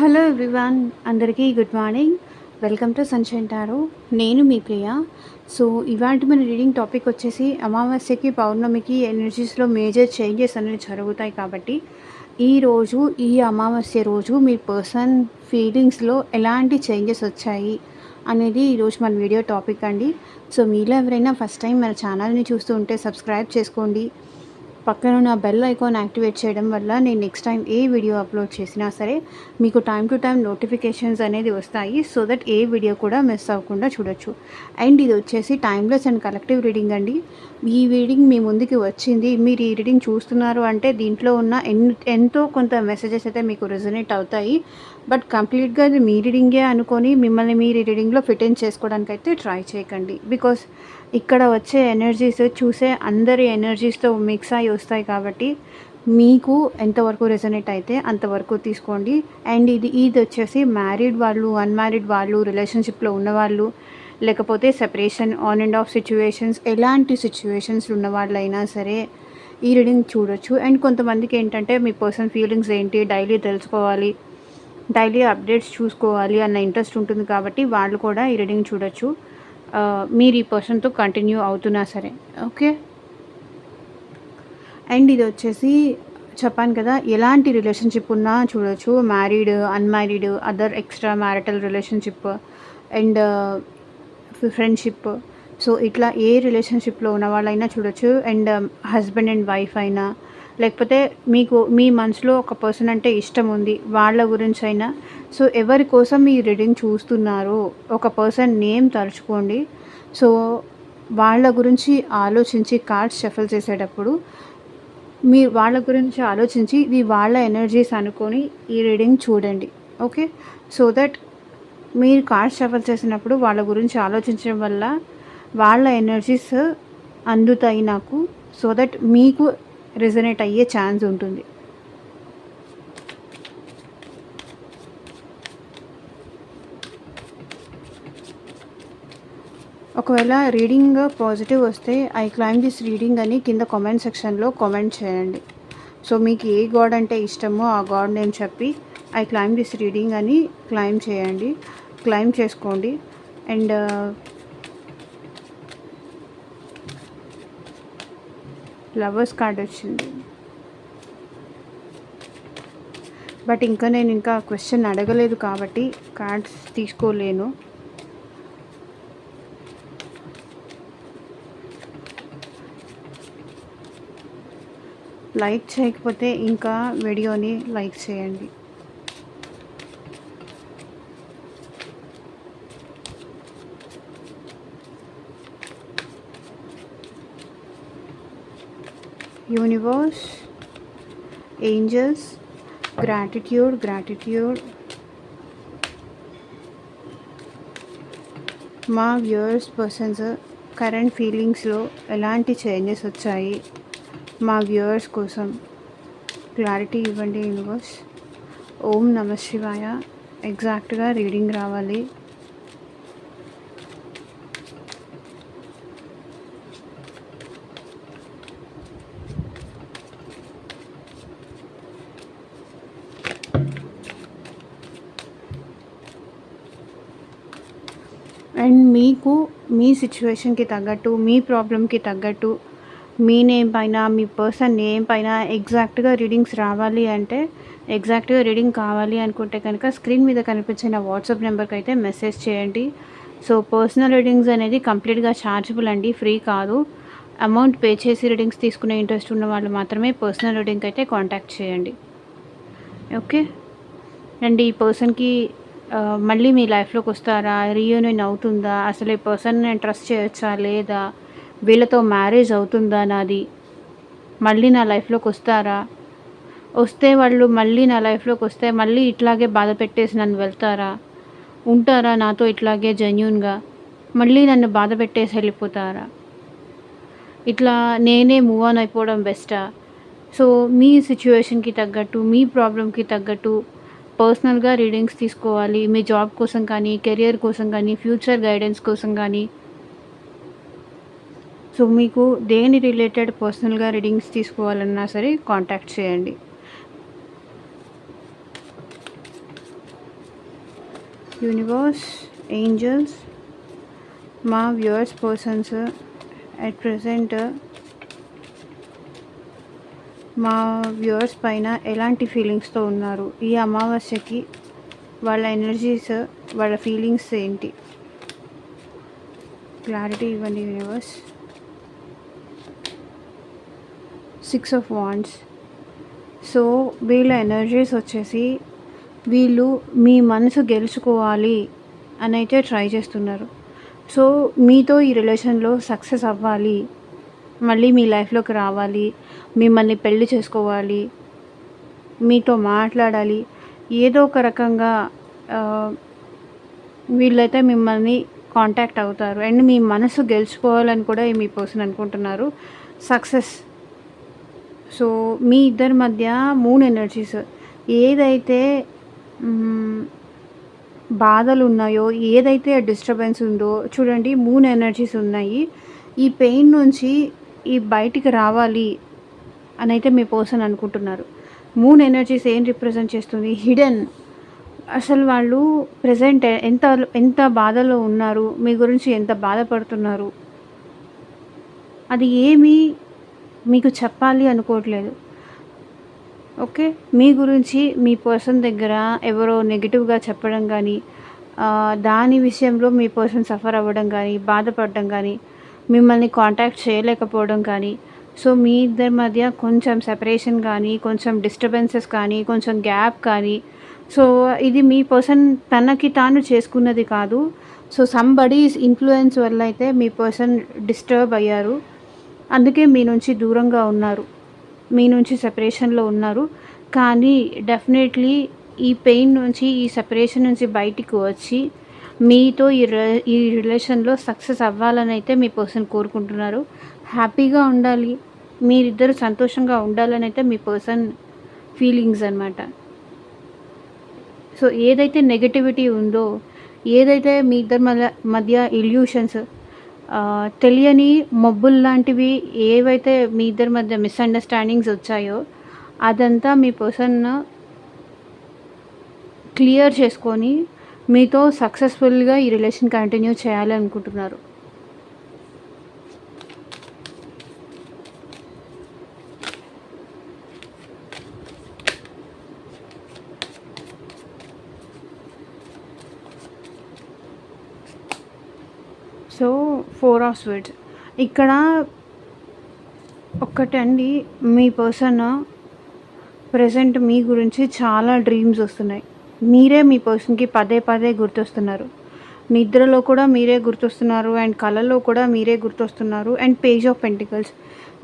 Hello everyone, అందరికీ good morning. Welcome to sunshine tarot. నేను మీ ప్రియ. So ఇవాళ మన రీడింగ్ టాపిక్ వచ్చేసి అమావాస్యకి పౌర్ణమికి ఎనర్జీస్లో మేజర్ చేంజెస్ అనేవి జరుగుతాయి కాబట్టి ఈరోజు ఈ అమావాస్య రోజు మీ పర్సన్ ఫీలింగ్స్లో ఎలాంటి చేంజెస్ వచ్చాయి అనేది ఈరోజు మన వీడియో టాపిక్ అండి. సో మీలో ఎవరైనా ఫస్ట్ టైం మన ఛానల్ని చూస్తూ ఉంటే సబ్స్క్రైబ్ చేసుకోండి. పక్కన ఉన్న బెల్ ఐకాన్ యాక్టివేట్ చేయడం వల్ల నేను నెక్స్ట్ టైం ఏ వీడియో అప్లోడ్ చేసినా సరే మీకు టైం టు టైం నోటిఫికేషన్స్ అనేది వస్తాయి. సో దట్ ఏ వీడియో కూడా మిస్ అవ్వకుండా చూడొచ్చు. అండ్ ఇది వచ్చేసి టైమ్లెస్ అండ్ కలెక్టివ్ రీడింగ్ అండి. ఈ రీడింగ్ మీ ముందుకి వచ్చింది, మీరు ఈ రీడింగ్ చూస్తున్నారు అంటే దీంట్లో ఉన్న ఎంతో కొంత మెసేజెస్ అయితే మీకు రెజొనేట్ అవుతాయి. బట్ కంప్లీట్గా అది మీ రీడింగే అనుకొని మిమ్మల్ని మీరు ఈ రీడింగ్లో ఫిట్ ఇన్ చేసుకోవడానికి అయితే ట్రై చేయకండి. బికాస్ ఇక్కడ వచ్చే ఎనర్జీస్ చూసే అందరి ఎనర్జీస్తో మిక్స్ అయ్యి వస్తాయి కాబట్టి మీకు ఎంతవరకు రెజొనేట్ అయితే అంతవరకు తీసుకోండి. అండ్ ఇది వచ్చేసి మ్యారీడ్ వాళ్ళు, అన్మ్యారీడ్ వాళ్ళు, రిలేషన్షిప్లో ఉన్నవాళ్ళు, లేకపోతే separation, on and of situations, ఎలాంటి సిచ్యువేషన్స్ ఉన్న వాళ్ళైనా సరే ఈ రీడింగ్ చూడొచ్చు. అండ్ కొంతమందికి ఏంటంటే మీ పర్సన్ ఫీలింగ్స్ ఏంటి డైలీ తెలుసుకోవాలి, డైలీ అప్డేట్స్ చూసుకోవాలి అన్న ఇంట్రెస్ట్ ఉంటుంది కాబట్టి వాళ్ళు కూడా ఈ రీడింగ్ చూడొచ్చు, మీరు ఈ పర్సన్తో కంటిన్యూ అవుతున్నా సరే. ఓకే. అండ్ ఇది వచ్చేసి చెప్పాను కదా, ఎలాంటి రిలేషన్షిప్ ఉన్నా చూడొచ్చు, married, unmarried, other extra marital relationship and friendship. So ఇట్లా ఏ రిలేషన్షిప్లో ఉన్న వాళ్ళైనా చూడొచ్చు. అండ్ హస్బెండ్ అండ్ వైఫ్ అయినా, లేకపోతే మీకు మీ మనసులో ఒక పర్సన్ అంటే ఇష్టం ఉంది, వాళ్ళ గురించి అయినా. సో ఎవరి కోసం ఈ రీడింగ్ చూస్తున్నారో ఒక పర్సన్ నేమ్ తలుచుకోండి. సో వాళ్ళ గురించి ఆలోచించి కార్డ్స్ షఫల్ చేసేటప్పుడు మీరు వాళ్ళ గురించి ఆలోచించి ఇది వాళ్ళ ఎనర్జీస్ అనుకొని ఈ రీడింగ్ చూడండి. ఓకే. సో దట్ మీరు కార్డ్స్ షఫల్ చేసినప్పుడు వాళ్ళ గురించి ఆలోచించడం వల్ల వాళ్ళ ఎనర్జీస్ అందుతాయి నాకు. సో దట్ మీకు రెజొనేట్ అయ్యే ఛాన్స్ ఉంటుంది. ఒకవేళ రీడింగ్ పాజిటివ్ వస్తే ఐ క్లైమ్ దిస్ రీడింగ్ అని కింద కామెంట్ సెక్షన్లో కామెంట్ చేయండి. సో మీకు ఏ గాడ్ అంటే ఇష్టమో ఆ గాడ్ నేమ్ చెప్పి ఐ క్లైమ్ దిస్ రీడింగ్ అని క్లైమ్ చేయండి, క్లైమ్ చేసుకోండి. అండ్ లవర్స్ కార్డ్ వచ్చింది, బట్ నేను ఇంకా క్వశ్చన్ అడగలేదు కాబట్టి కార్డ్స్ తీసుకోలేను. లైక్ చేయకపోతే ఇంకా వీడియోని లైక్ చేయండి. Universe, angels, gratitude. మా వ్యూవర్స్ పర్సన్స్ కరెంట్ ఫీలింగ్స్లో ఎలాంటి చేంజెస్ వచ్చాయి, మా వ్యూవర్స్ కోసం క్లారిటీ ఇవ్వండి యూనివర్స్. ఓం నమ శివాయ. ఎగ్జాక్ట్గా రీడింగ్ రావాలి. అండ్ మీకు మీ సిచ్యువేషన్కి తగ్గట్టు, మీ ప్రాబ్లంకి తగ్గట్టు, మీ నేమ్ పైన, మీ పర్సన్ నేమ్ పైన ఎగ్జాక్ట్గా రీడింగ్స్ రావాలి అంటే, ఎగ్జాక్ట్గా రీడింగ్ కావాలి అనుకుంటే కనుక స్క్రీన్ మీద కనిపించిన వాట్సాప్ నెంబర్కి అయితే మెసేజ్ చేయండి. సో పర్సనల్ రీడింగ్స్ అనేది కంప్లీట్గా ఛార్జబుల్ అండి, ఫ్రీ కాదు. అమౌంట్ పే చేసి రీడింగ్స్ తీసుకునే ఇంట్రెస్ట్ ఉన్న వాళ్ళు మాత్రమే పర్సనల్ రీడింగ్కి అయితే కాంటాక్ట్ చేయండి. ఓకే. అండ్ ఈ పర్సన్కి మళ్ళీ మీ లైఫ్లోకి వస్తారా, రీయూనియన్ అవుతుందా, అసలు ఈ పర్సన్ నేను ట్రస్ట్ చేయొచ్చా లేదా, వీళ్ళతో మ్యారేజ్ అవుతుందా నాది, మళ్ళీ నా లైఫ్లోకి వస్తారా, వస్తే వాళ్ళు మళ్ళీ నా లైఫ్లోకి వస్తే మళ్ళీ ఇట్లాగే బాధ పెట్టేసి నన్ను వెళ్తారా, ఉంటారా నాతో ఇట్లాగే జెన్యూన్గా, మళ్ళీ నన్ను బాధ పెట్టేసి వెళ్ళిపోతారా, ఇట్లా నేనే మూవ్ ఆన్ అయిపోవడం బెస్టా. సో మీ సిచ్యువేషన్కి తగ్గట్టు, మీ ప్రాబ్లంకి తగ్గట్టు పర్సనల్గా రీడింగ్స్ తీసుకోవాలి. మీ జాబ్ కోసం కానీ, కెరియర్ కోసం కానీ, ఫ్యూచర్ గైడెన్స్ కోసం కానీ. సో మీకు దేని రిలేటెడ్ పర్సనల్గా రీడింగ్స్ తీసుకోవాలన్నా సరే కాంటాక్ట్ చేయండి. యూనివర్స్, ఏంజల్స్, మా వ్యూవర్స్ పర్సన్స్ అట్ ప్రెజెంట్ మా వ్యూవర్స్ పైన ఎలాంటి ఫీలింగ్స్తో ఉన్నారు, ఈ అమావాస్యకి వాళ్ళ ఎనర్జీస్, వాళ్ళ ఫీలింగ్స్ ఏంటి, క్లారిటీ ఇవ్వండి యూనివర్స్. 6 of wands. సో వీళ్ళ ఎనర్జీస్ వచ్చేసి వీళ్ళు మీ మనసు గెలుచుకోవాలి అని అయితే ట్రై చేస్తున్నారు. సో మీతో ఈ రిలేషన్లో సక్సెస్ అవ్వాలి, మళ్ళీ మీ లైఫ్లోకి రావాలి, మిమ్మల్ని పెళ్లి చేసుకోవాలి, మీతో మాట్లాడాలి, ఏదో ఒక రకంగా వీళ్ళైతే మిమ్మల్ని కాంటాక్ట్ అవుతారు. అండ్ మీ మనసు గెలుచుకోవాలని కూడా మీ పర్సన్ అనుకుంటున్నారు. సక్సెస్. సో మీ ఇద్దరి మధ్య మూన్ ఎనర్జీస్, ఏదైతే బాధలు ఉన్నాయో, ఏదైతే డిస్టర్బెన్స్ ఉందో చూడండి, మూన్ ఎనర్జీస్ ఉన్నాయి. ఈ పెయిన్ నుంచి ఈ బయటికి రావాలి అని అయితే మీ పర్సన్ అనుకుంటున్నారు. మూన్ ఎనర్జీస్ ఏం రిప్రజెంట్ చేస్తుంది? హిడెన్. అసలు వాళ్ళు ప్రజెంట్ ఎంత ఎంత బాధలో ఉన్నారు, మీ గురించి ఎంత బాధపడుతున్నారు, అది ఏమీ మీకు చెప్పాలి అనుకోవట్లేదు. ఓకే, మీ గురించి మీ పర్సన్ దగ్గర ఎవరో నెగిటివ్గా చెప్పడం కానీ, దాని విషయంలో మీ పర్సన్ సఫర్ అవ్వడం కానీ, బాధపడడం కానీ, మిమ్మల్ని కాంటాక్ట్ చేయలేకపోవడం కానీ, సో మీ ఇద్దరి మధ్య కొంచెం సెపరేషన్ కానీ, కొంచెం డిస్టర్బెన్సెస్ కానీ, కొంచెం గ్యాప్ కానీ, సో ఇది మీ పర్సన్ తనకి తాను చేసుకున్నది కాదు. సో సంబడీస్ ఇన్ఫ్లుయెన్స్ వల్ల అయితే మీ పర్సన్ డిస్టర్బ్ అయ్యారు, అందుకే మీ నుంచి దూరంగా ఉన్నారు, మీ నుంచి సెపరేషన్లో ఉన్నారు. కానీ డెఫినెట్లీ ఈ పెయిన్ నుంచి, ఈ సెపరేషన్ నుంచి బయటికి వచ్చి మీతో ఈ రిలేషన్లో సక్సెస్ అవ్వాలని అయితే మీ పర్సన్ కోరుకుంటున్నారు. హ్యాపీగా ఉండాలి, మీరిద్దరు సంతోషంగా ఉండాలని అయితే మీ పర్సన్ ఫీలింగ్స్ అన్నమాట. సో ఏదైతే నెగటివిటీ ఉందో, ఏదైతే మీ ఇద్దరి మధ్య ఇల్యూషన్స్, తెలియని మబ్బులు లాంటివి ఏవైతే మీ ఇద్దరి మధ్య మిస్అండర్స్టాండింగ్స్ వచ్చాయో, అదంతా మీ పర్సన్ క్లియర్ చేసుకొని మీతో సక్సెస్ఫుల్గా ఈ రిలేషన్ కంటిన్యూ చేయాలి అనుకుంటున్నారు. సో 4 ఆఫ్ స్వీట్స్ ఇక్కడ ఒక్కటండి, మీ పర్సన్ ప్రజెంట్ మీ గురించి చాలా డ్రీమ్స్ వస్తున్నాయి. మీరే మీ పర్సన్కి పదే పదే గుర్తొస్తున్నారు. నిద్రలో కూడా మీరే గుర్తొస్తున్నారు, అండ్ కళలో కూడా మీరే గుర్తొస్తున్నారు. అండ్ పేజ్ ఆఫ్ పెంటికల్స్,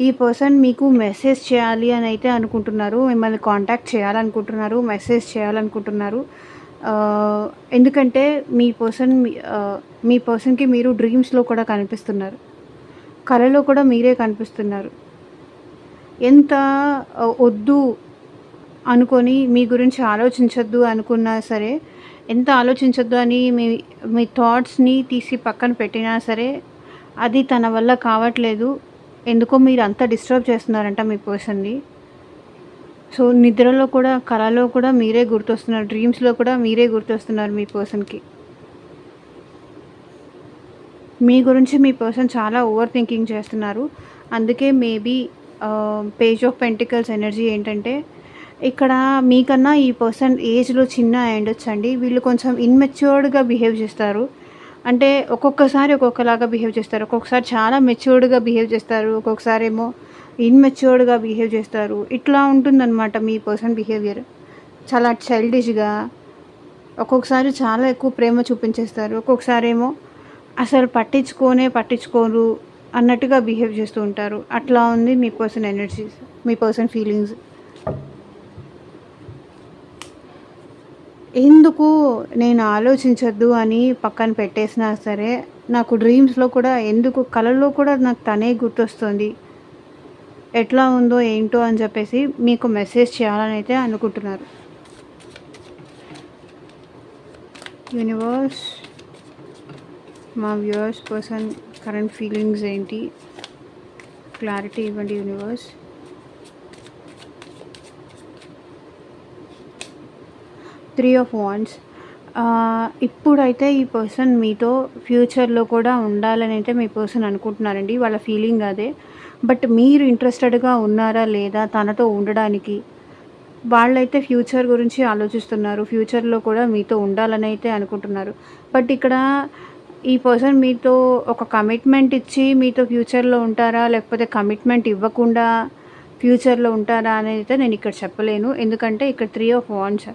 ఈ పర్సన్ మీకు మెసేజ్ చేయాలి అని అయితే అనుకుంటున్నారు, మిమ్మల్ని కాంటాక్ట్ చేయాలనుకుంటున్నారు, మెసేజ్ చేయాలనుకుంటున్నారు. ఎందుకంటే మీ పర్సన్కి మీరు డ్రీమ్స్లో కూడా కనిపిస్తున్నారు, కళలో కూడా మీరే కనిపిస్తున్నారు. ఎంత వద్దు అనుకొని మీ గురించి ఆలోచించొద్దు అనుకున్నా సరే, ఎంత ఆలోచించొద్దు అని మీ థాట్స్ని తీసి పక్కన పెట్టినా సరే, అది తన వల్ల కావట్లేదు. ఎందుకో మీరు అంత డిస్టర్బ్ చేస్తున్నారంట మీ పర్సన్ని. సో నిద్రలో కూడా, కళలో కూడా మీరే గుర్తొస్తున్నారు, డ్రీమ్స్లో కూడా మీరే గుర్తొస్తున్నారు మీ పర్సన్కి. మీ గురించి మీ పర్సన్ చాలా ఓవర్ థింకింగ్ చేస్తున్నారు. అందుకే maybe page of pentacles energy ఏంటంటే, ఇక్కడ మీకన్నా ఈ పర్సన్ ఏజ్లో చిన్న అయ్యుండొచ్చండి. వీళ్ళు కొంచెం ఇన్మెచ్యూర్డ్గా బిహేవ్ చేస్తారు. అంటే ఒక్కొక్కసారి ఒక్కొక్కలాగా బిహేవ్ చేస్తారు. ఒక్కొక్కసారి చాలా మెచ్యూర్డ్గా బిహేవ్ చేస్తారు, ఒక్కొక్కసారి ఏమో ఇన్మెచ్యూర్డ్గా బిహేవ్ చేస్తారు. ఇట్లా ఉంటుందన్నమాట మీ పర్సన్ బిహేవియర్. చాలా చైల్డిష్గా, ఒక్కొక్కసారి చాలా ఎక్కువ ప్రేమ చూపించేస్తారు, ఒక్కొక్కసారి ఏమో అసలు పట్టించుకోరు అన్నట్టుగా బిహేవ్ చేస్తూ ఉంటారు. అట్లా ఉంది మీ పర్సన్ ఎనర్జీస్, మీ పర్సన్ ఫీలింగ్స్. ఎందుకు నేను ఆలోచించొద్దు అని పక్కన పెట్టేసినా సరే, నాకు డ్రీమ్స్లో కూడా, ఎందుకు కళల్లో కూడా నాకు తనే గుర్తొస్తుంది, ఎట్లా ఉందో ఏంటో అని చెప్పేసి మీకు మెసేజ్ చేయాలని అయితే అనుకుంటున్నారు. యూనివర్స్, మా వ్యూవర్స్ పర్సన్ కరెంట్ ఫీలింగ్స్ ఏంటి, క్లారిటీ ఇవ్వండి యూనివర్స్. 3 of wands. ఇప్పుడైతే ఈ పర్సన్ మీతో ఫ్యూచర్‌లో కూడా ఉండాలనైతే మీ పర్సన్ అనుకుంటున్నారండి. వాళ్ళ ఫీలింగ్ అదే. బట్ మీరు ఇంట్రెస్టెడ్‌గా ఉన్నారా లేదా తనతో ఉండడానికి? వాళ్ళైతే ఫ్యూచర్ గురించి ఆలోచిస్తున్నారు. ఫ్యూచర్‌లో కూడా మీతో ఉండాలనైతే అనుకుంటున్నారు. బట్ ఇక్కడ ఈ పర్సన్ మీతో ఒక కమిట్మెంట్ ఇచ్చి మీతో ఫ్యూచర్‌లో ఉంటారా? లేకపోతే కమిట్మెంట్ ఇవ్వకుండా ఫ్యూచర్‌లో ఉంటారా అనైతే నేనిక్కడ చెప్పలేను. ఎందుకంటే ఇక్కడ 3 ఆఫ్ వాండ్స్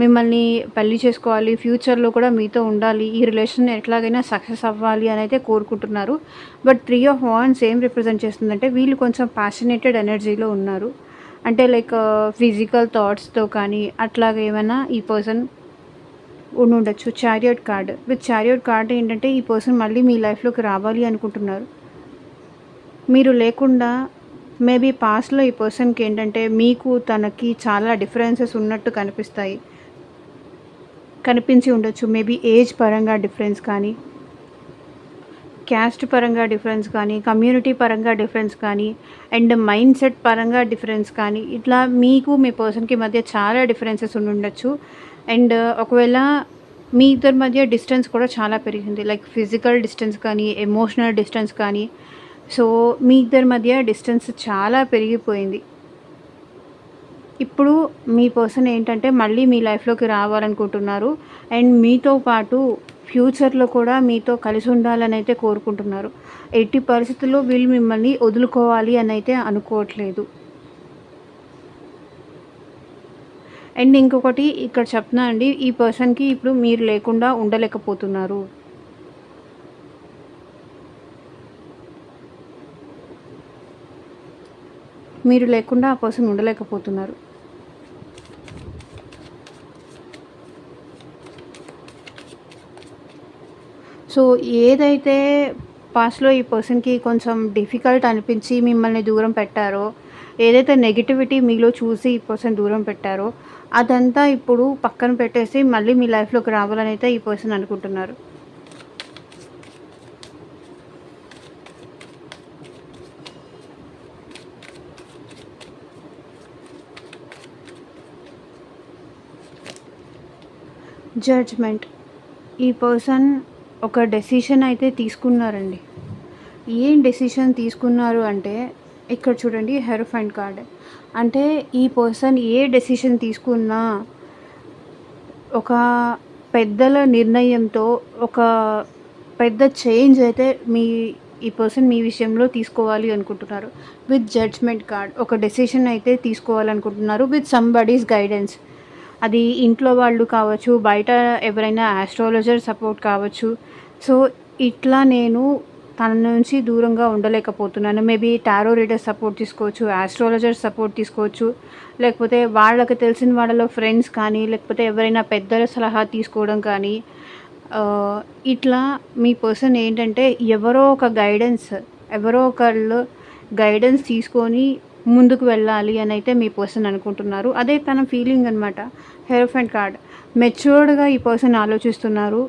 మిమ్మల్ని పెళ్లి చేసుకోవాలి, ఫ్యూచర్‌లో కూడా మీతో ఉండాలి, ఈ రిలేషన్ ఎట్లాగైనా సక్సెస్ అవ్వాలి అనైతే కోరుకుంటున్నారు. బట్ 3 ఆఫ్ వాండ్స్ ఏం రిప్రజెంట్ చేస్తుందంటే వీళ్ళు కొంచెం ప్యాషనేటెడ్ ఎనర్జీలో ఉన్నారు. అంటే లైక్ ఫిజికల్ థాట్స్‌తో కానీ అట్లాగా ఏమైనా ఈ పర్సన్ ఉండుండొచ్చు. Chariot card. With chariot card ఏంటంటే ఈ పర్సన్ మళ్ళీ మీ లైఫ్‌లోకి రావాలి అనుకుంటున్నారు. మీరు లేకుండా మేబీ పాస్ట్‌లో ఈ పర్సన్‌కి ఏంటంటే మీకు తనకి చాలా డిఫరెన్సెస్ ఉన్నట్టు కనిపించి ఉండొచ్చు. మేబీ ఏజ్ పరంగా డిఫరెన్స్ కానీ, క్యాస్ట్ పరంగా డిఫరెన్స్ కానీ, కమ్యూనిటీ పరంగా డిఫరెన్స్ కానీ, అండ్ మైండ్ సెట్ పరంగా డిఫరెన్స్ కానీ, ఇట్లా మీకు మీ పర్సన్‌కి మధ్య చాలా డిఫరెన్సెస్ ఉండుండొచ్చు. అండ్ ఒకవేళ మీ ఇద్దరి మధ్య డిస్టెన్స్ కూడా చాలా పెరిగింది. లైక్ ఫిజికల్ డిస్టెన్స్ కానీ, ఎమోషనల్ డిస్టెన్స్ కానీ. సో, మీ ఇద్దరి మధ్య డిస్టెన్స్ చాలా పెరిగిపోయింది. ఇప్పుడు మీ పర్సన్ ఏంటంటే మళ్ళీ మీ లైఫ్‌లోకి రావాలనుకుంటున్నారు. అండ్ మీతో పాటు ఫ్యూచర్‌లో కూడా మీతో కలిసి ఉండాలనైతే కోరుకుంటున్నారు. ఎట్టి పరిస్థితుల్లో వీళ్ళు మిమ్మల్ని వదులుకోవాలి అనైతే అనుకోవట్లేదు. అండ్ ఇంకొకటి ఇక్కడ చెప్తున్నా అండి, ఈ పర్సన్‌కి ఇప్పుడు మీరు లేకుండా ఉండలేకపోతున్నారు. మీరు లేకుండా ఆ పర్సన్ ఉండలేకపోతున్నారు. సో, ఏదైతే పాస్ట్‌లో ఈ పర్సన్‌కి కొంచెం డిఫికల్ట్ అనిపించి మిమ్మల్ని దూరం పెట్టారో, ఏదైతే నెగటివిటీ మీలో చూసి ఈ పర్సన్ దూరం పెట్టారో, అదంతా ఇప్పుడు పక్కన పెట్టేసి మళ్ళీ మీ లైఫ్‌లోకి రావాలనైతే ఈ పర్సన్ అనుకుంటున్నారు. జడ్జ్‌మెంట్. ఈ పర్సన్ ఒక డెసిషన్ అయితే తీసుకున్నారండి. ఏం డెసిషన్ తీసుకున్నారు అంటే, ఇక్కడ చూడండి హెరోఫెంట్ కార్డ్. అంటే ఈ పర్సన్ ఏ డెసిషన్ తీసుకున్నా ఒక పెద్దల నిర్ణయంతో ఒక పెద్ద చేంజ్ అయితే ఈ పర్సన్ మీ విషయంలో తీసుకోవాలి అనుకుంటున్నారు. విత్ జడ్జ్‌మెంట్ కార్డ్ ఒక డెసిషన్ అయితే తీసుకోవాలనుకుంటున్నారు విత్ సంబడీస్ గైడెన్స్. అది ఇంట్లో వాళ్ళు కావచ్చు, బయట ఎవరైనా ఆస్ట్రాలజర్ సపోర్ట్ కావచ్చు. సో, ఇట్లా నేను తన నుంచి దూరంగా ఉండలేకపోతున్నాను. మేబీ టారో రీడర్ సపోర్ట్ తీసుకోవచ్చు, ఆస్ట్రాలజర్ సపోర్ట్ తీసుకోవచ్చు, లేకపోతే వాళ్ళకి తెలిసిన వాళ్ళలో ఫ్రెండ్స్ కానీ, లేకపోతే ఎవరైనా పెద్దల సలహా తీసుకోవడం కానీ, ఇట్లా మీ పర్సన్ ఏంటంటే ఎవరో ఒకళ్ళు గైడెన్స్ తీసుకొని ముందుకు వెళ్ళాలి అనైతే మీ పర్సన్ అనుకుంటున్నారు. అదే తన ఫీలింగ్ అనమాట. Hierophant card. మెచ్యూర్డ్‌గా ఈ పర్సన్ ఆలోచిస్తున్నారు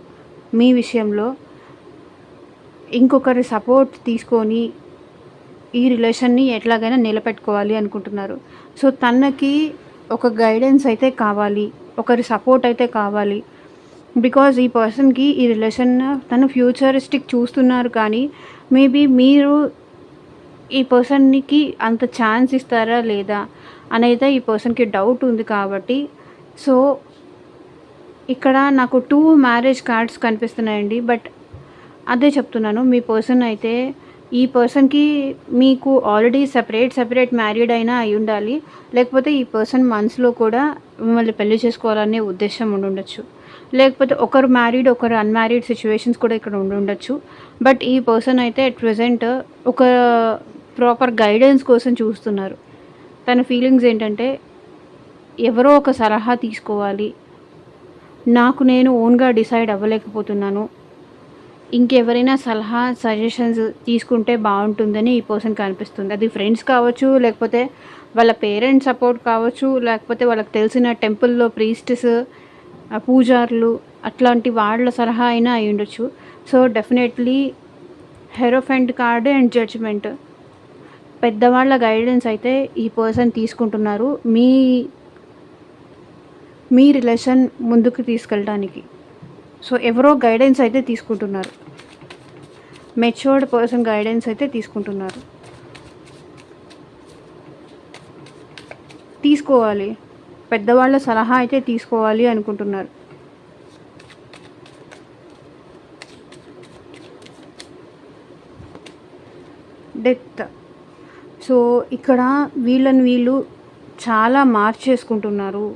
మీ విషయంలో. ఇంకొకరి సపోర్ట్ తీసుకొని ఈ రిలేషన్‌ని ఎట్లాగైనా నిలబెట్టుకోవాలి అనుకుంటున్నారు. సో, తనకి ఒక గైడెన్స్ అయితే కావాలి. ఒకరి సపోర్ట్ అయితే కావాలి. బికాజ్ ఈ పర్సన్‌కి ఈ రిలేషన్ తను ఫ్యూచరిస్టిక్ చూస్తున్నారు కానీ, మేబీ మీరు ఈ పర్సన్‌కి అంత ఛాన్స్ ఇస్తారా లేదా అనైతే ఈ పర్సన్‌కి డౌట్ ఉంది కాబట్టి, సో, ఇక్కడ నాకు 2 మ్యారేజ్ కార్డ్స్ కనిపిస్తున్నాయండి. బట్ అదే చెప్తున్నాను, మీ పర్సన్ అయితే ఈ పర్సన్‌కి మీకు ఆల్రెడీ సెపరేట్ మ్యారీడ్ అయినా అయ్యుండాలి. లేకపోతే ఈ పర్సన్ మనసులో కూడా మిమ్మల్ని పెళ్లి చేసుకోవాలనే ఉద్దేశ్యం ఉండుండొచ్చు. లేకపోతే ఒకరు మ్యారీడ్, ఒకరు అన్‌మ్యారీడ్ సిట్యుయేషన్స్ కూడా ఇక్కడ ఉండుండొచ్చు. బట్ ఈ పర్సన్ అయితే అట్ ప్రెజెంట్ ఒక ప్రాపర్ గైడెన్స్ కోసం చూస్తున్నారు. తన ఫీలింగ్స్ ఏంటంటే ఎవరో ఒక సలహా తీసుకోవాలి. నాకు నేను ఓన్‌గా డిసైడ్ అవ్వలేకపోతున్నాను. ఇంకెవరైనా సజెషన్స్ తీసుకుంటే బాగుంటుందని ఈ పర్సన్‌కి అనిపిస్తుంది. అది ఫ్రెండ్స్ కావచ్చు, లేకపోతే వాళ్ళ పేరెంట్స్ సపోర్ట్ కావచ్చు, లేకపోతే వాళ్ళకి తెలిసిన టెంపుల్‌లో ప్రీస్ట్స్, పూజారులు అట్లాంటి వాళ్ళ సలహా అయినా అయ్యుండొచ్చు. So, definitely hierophant card and judgement. పెద్దవాళ్ళ గైడెన్స్ అయితే ఈ పర్సన్ తీసుకుంటున్నారు మీ రిలేషన్ ముందుకు తీసుకెళ్ళడానికి. సో ఎవరో గైడెన్స్ అయితే తీసుకుంటున్నారు, మెచ్యూర్డ్ పర్సన్ గైడెన్స్ అయితే తీసుకుంటున్నారు. తీసుకోవాలి, పెద్దవాళ్ళ సలహా అయితే తీసుకోవాలి అనుకుంటున్నారు. డెత్. సో ఇక్కడ వీళ్ళని వీళ్ళు చాలా మార్చేసుకుంటున్నారు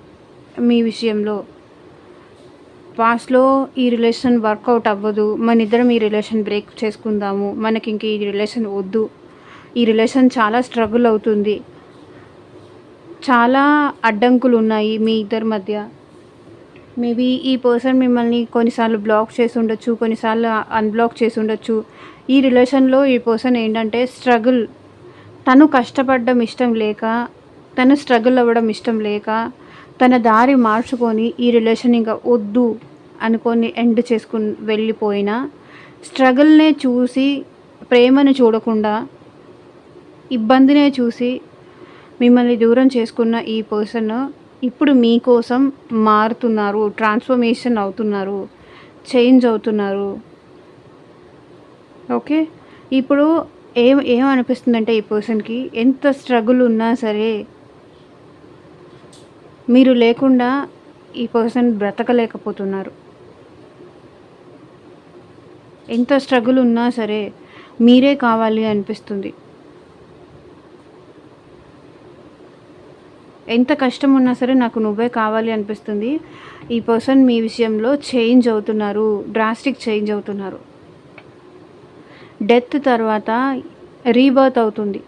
మీ విషయంలో. పాస్ట్లో ఈ రిలేషన్ వర్కౌట్ అవ్వదు, మన ఇద్దరం ఈ రిలేషన్ బ్రేక్ చేసుకుందాము, మనకి ఇంక ఈ రిలేషన్ వద్దు, ఈ రిలేషన్ చాలా స్ట్రగుల్ అవుతుంది, చాలా అడ్డంకులు ఉన్నాయి మీ ఇద్దరి మధ్య. మేబీ ఈ పర్సన్ మిమ్మల్ని కొన్నిసార్లు బ్లాక్ చేసి ఉండొచ్చు, కొన్నిసార్లు అన్బ్లాక్ చేసి ఉండొచ్చు. ఈ రిలేషన్లో ఈ పర్సన్ ఏంటంటే స్ట్రగుల్, తను కష్టపడడం ఇష్టం లేక, తను స్ట్రగుల్ అవ్వడం ఇష్టం లేక, తన దారి మార్చుకొని ఈ రిలేషన్ ఇంకా వద్దు అనుకొని ఎండ్ చేసుకుని వెళ్ళిపోయిన, స్ట్రగుల్నే చూసి ప్రేమను చూడకుండా ఇబ్బందినే చూసి మిమ్మల్ని దూరం చేసుకున్న ఈ పర్సన్ ఇప్పుడు మీకోసం మారుతున్నారు, ట్రాన్స్ఫర్మేషన్ అవుతున్నారు, చేంజ్ అవుతున్నారు. ఓకే, ఇప్పుడు ఏమనిపిస్తుందంటే ఈ పర్సన్కి ఎంత స్ట్రగుల్ ఉన్నా సరే మీరు లేకుండా ఈ పర్సన్ బ్రతకలేకపోతున్నారు. ఎంత స్ట్రగుల్ ఉన్నా సరే మీరే కావాలి అనిపిస్తుంది. ఎంత కష్టం ఉన్నా సరే నాకు నువ్వే కావాలి అనిపిస్తుంది. ఈ పర్సన్ మీ విషయంలో చేంజ్ అవుతున్నారు, డ్రాస్టిక్ చేంజ్ అవుతున్నారు. డెత్ తర్వాత రీబర్త్ అవుతుంది.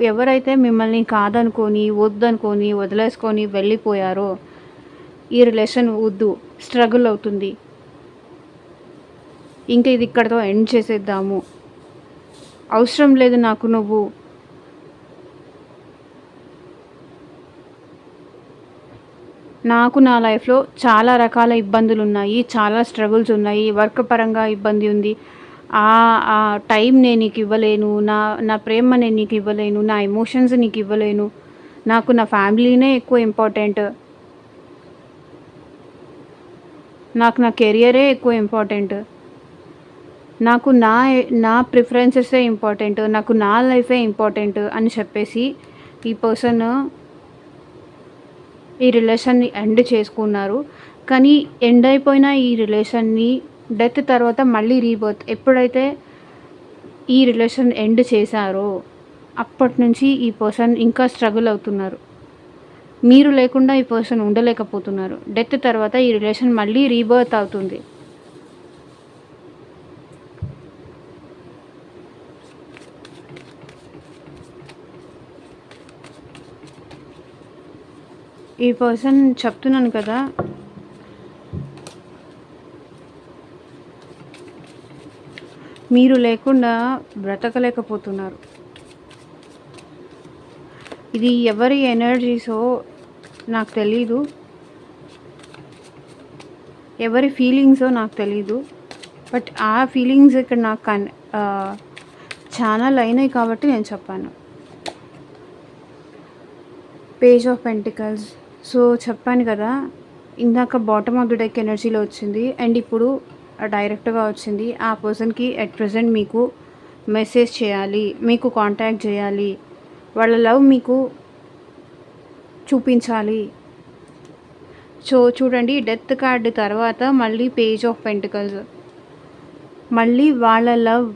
ఎవరైతే మిమ్మల్ని కాదనుకొని, వద్దనుకొని, వదిలేసుకొని వెళ్ళిపోయారో ఈ రిలేషన్ వద్దు, స్ట్రగుల్ అవుతుంది, ఇంకా ఇది ఇక్కడితో ఎండ్ చేసేద్దాము, అవసరం లేదు నాకు నువ్వు, నాకు నా లైఫ్లో చాలా రకాల ఇబ్బందులు ఉన్నాయి, చాలా స్ట్రగుల్స్ ఉన్నాయి, వర్క్ పరంగా ఇబ్బంది ఉంది, ఆ టైం నేను నీకు ఇవ్వలేను, నా ప్రేమ నేను నీకు ఇవ్వలేను, నా ఎమోషన్స్ నీకు ఇవ్వలేను, నాకు నా ఫ్యామిలీనే ఎక్కువ ఇంపార్టెంట్, నాకు నా కెరియరే ఎక్కువ ఇంపార్టెంట్, నాకు నా ప్రిఫరెన్సెసే ఇంపార్టెంట్, నాకు నా లైఫే ఇంపార్టెంట్ అని చెప్పేసి ఈ పర్సన్ ఈ రిలేషన్ని ఎండ్ చేసుకున్నారు. కానీ ఎండ్ అయిపోయిన ఈ రిలేషన్ని డెత్ తర్వాత మళ్ళీ రీబర్త్, ఎప్పుడైతే ఈ రిలేషన్ ఎండ్ చేశారో అప్పటి నుంచి ఈ పర్సన్ ఇంకా స్ట్రగుల్ అవుతున్నారు. మీరు లేకుండా ఈ పర్సన్ ఉండలేకపోతున్నారు. డెత్ తర్వాత ఈ రిలేషన్ మళ్ళీ రీబర్త్ అవుతుంది. ఈ పర్సన్ చెప్తున్నాను కదా, మీరు లేకుండా బ్రతకలేకపోతున్నారు. ఇది ఎవరి ఎనర్జీసో నాకు తెలీదు, ఎవరి ఫీలింగ్సో నాకు తెలీదు. బట్ ఆ ఫీలింగ్స్ ఇక్కడ నాకు ఛానల్ అయినాయి కాబట్టి నేను చెప్పాను. Page of pentacles. సో చెప్పాను కదా, ఇందాక బాటమ్ ఆఫ్ ది డెక్ ఎనర్జీలో వచ్చింది అండ్ ఇప్పుడు డైరెక్ట్గా వచ్చింది. ఆ పర్సన్కి అట్ ప్రజెంట్ మీకు మెసేజ్ చేయాలి, మీకు కాంటాక్ట్ చేయాలి, వాళ్ళ లవ్ మీకు చూపించాలి. సో చూడండి, డెత్ కార్డ్ తర్వాత మళ్ళీ పేజ్ ఆఫ్ పెంటికల్స్, మళ్ళీ వాళ్ళ లవ్